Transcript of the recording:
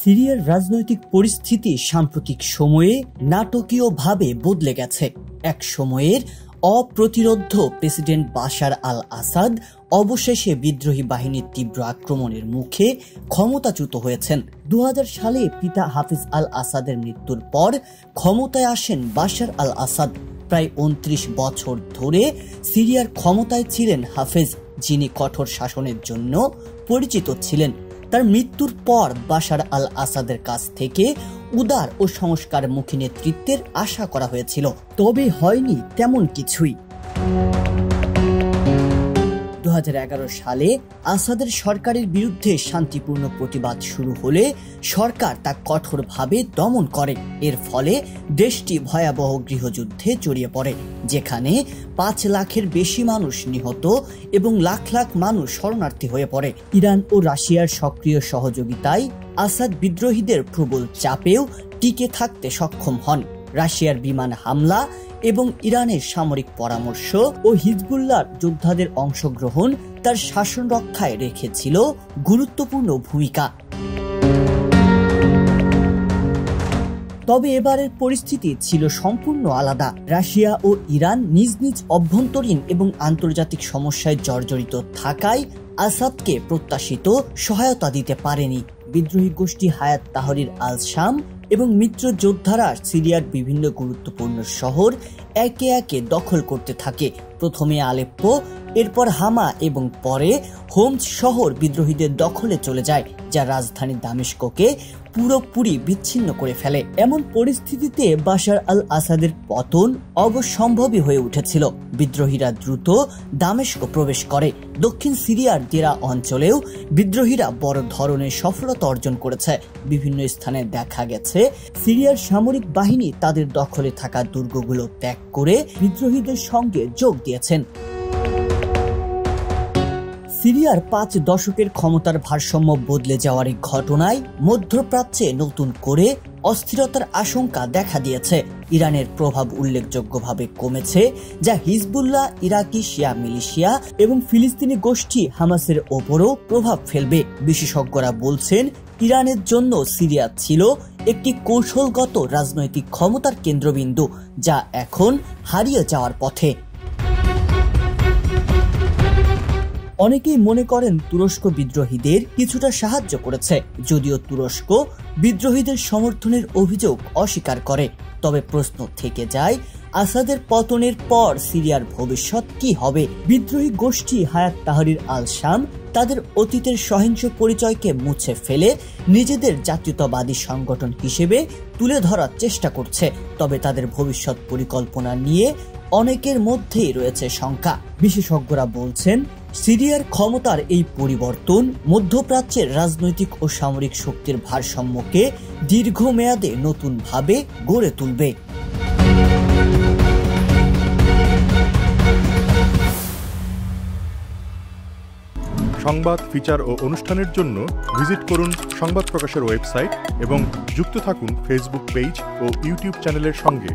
সিরিয়ার রাজনৈতিক পরিস্থিতি সাম্প্রতিক সময়ে নাটকীয়ভাবে বদলে গেছে। এক সময়ের অপ্রতিরোধ্য প্রেসিডেন্ট বাশার আল আসাদ অবশেষে বিদ্রোহী বাহিনীর তীব্র আক্রমণের মুখে ক্ষমতাচ্যুত হয়েছেন। 2000 সালে পিতা হাফিজ আল আসাদের মৃত্যুর পর ক্ষমতায় আসেন বাশার আল আসাদ। প্রায় 29 বছর ধরে সিরিয়ার ক্ষমতায় ছিলেন হাফিজ, যিনি কঠোর শাসনের জন্য পরিচিত ছিলেন। তার মৃত্যুর পর বাশার আল আসাদের কাছ থেকে উদার ও সংস্কারমুখী নেতৃত্বের আশা করা হয়েছিল, তবে হয়নি তেমন কিছুই। 2011 সালে আসাদের সরকারের বিরুদ্ধে শান্তিপূর্ণ প্রতিবাদ শুরু হলে সরকার তা কঠোরভাবে দমন করে। এর ফলে দেশটি ভয়াবহ গৃহযুদ্ধে জড়িয়ে পড়ে, যেখানে 5 লাখের বেশি মানুষ নিহত এবং লাখ লাখ মানুষ শরণার্থী হয়ে পড়ে। ইরান ও রাশিয়ার সক্রিয় সহযোগিতায় আসাদ বিদ্রোহীদের প্রবল চাপেও টিকে থাকতে সক্ষম হন। রাশিয়ার বিমান হামলা এবং ইরানের সামরিক পরামর্শ ও হিজবুল্লাহর যোদ্ধাদের অংশগ্রহণ তার শাসন রক্ষায় রেখেছিল গুরুত্বপূর্ণ ভূমিকা। তবে এবারের পরিস্থিতি ছিল সম্পূর্ণ আলাদা। রাশিয়া ও ইরান নিজ নিজ অভ্যন্তরীণ এবং আন্তর্জাতিক সমস্যায় জর্জরিত থাকায় আসাদকে প্রত্যাশিত সহায়তা দিতে পারেনি। বিদ্রোহী গোষ্ঠী হায়াত তাহরির আল শাম এবং মিত্র যোদ্ধারা সিরিয়ার বিভিন্ন গুরুত্বপূর্ণ শহর একে একে দখল করতে থাকে। প্রথমে আলেপ্পো, এরপর হামা এবং পরে হোমস শহর বিদ্রোহীদের দখলে চলে যায়, যা রাজধানী দামেস্ককে পুরোপুরি বিচ্ছিন্ন করে ফেলে। এমন পরিস্থিতিতে বাশার আল আসাদের পতন অবশ্যম্ভাবী হয়ে উঠেছিল। বিদ্রোহীরা দ্রুত দামেস্ক প্রবেশ করে। দক্ষিণ সিরিয়ার দেরা অঞ্চলেও বিদ্রোহীরা বড় ধরনের সফলতা অর্জন করেছে। বিভিন্ন স্থানে দেখা গেছে সিরিয়ার সামরিক বাহিনী তাদের দখলে থাকা দুর্গগুলো ত্যাগ করে বিদ্রোহীদের সঙ্গে যোগ দিয়েছেন। সিরিয়ার 5 দশকের ক্ষমতার ভারসাম্য বদলে যাওয়ার এই ঘটনায় মধ্যপ্রাচ্যে নতুন করে অস্থিরতার আশঙ্কা দেখা দিয়েছে। ইরানের প্রভাব উল্লেখযোগ্যভাবে কমেছে, যা হিজবুল্লাহ, ইরাকি শিয়া মিলিশিয়া এবং ফিলিস্তিনি গোষ্ঠী হামাসের ওপরও প্রভাব ফেলবে। বিশেষজ্ঞরা বলছেন, ইরানের জন্য সিরিয়া ছিল একটি কৌশলগত রাজনৈতিক ক্ষমতার কেন্দ্রবিন্দু, যা এখন হারিয়ে যাওয়ার পথে। অনেকেই মনে করেন তুরস্ক বিদ্রোহীদের কিছুটা সাহায্য করেছে, যদিও তুরস্ক বিদ্রোহীদের সমর্থনের অভিযোগ অস্বীকার করে। তবে প্রশ্ন থেকে যায়, আসাদের পতনের পর সিরিয়ার ভবিষ্যৎ কি হবে? বিদ্রোহী গোষ্ঠী হায়াত তাহরির আল শাম তাদের অতীতের সহিংস পরিচয়কে মুছে ফেলে নিজেদের জাতীয়তাবাদী সংগঠন হিসেবে তুলে ধরার চেষ্টা করছে। তবে তাদের ভবিষ্যৎ পরিকল্পনা নিয়ে অনেকের মধ্যেই রয়েছে শঙ্কা। বিশেষজ্ঞরা বলছেন, সিরিয়ার ক্ষমতার এই পরিবর্তন মধ্যপ্রাচ্যের রাজনৈতিক ও সামরিক শক্তির ভারসাম্যকে দীর্ঘমেয়াদে নতুনভাবে গড়ে তুলবে। সংবাদ, ফিচার ও অনুষ্ঠানের জন্য ভিজিট করুন সংবাদ প্রকাশের ওয়েবসাইট এবং যুক্ত থাকুন ফেসবুক পেজ ও ইউটিউব চ্যানেলের সঙ্গে।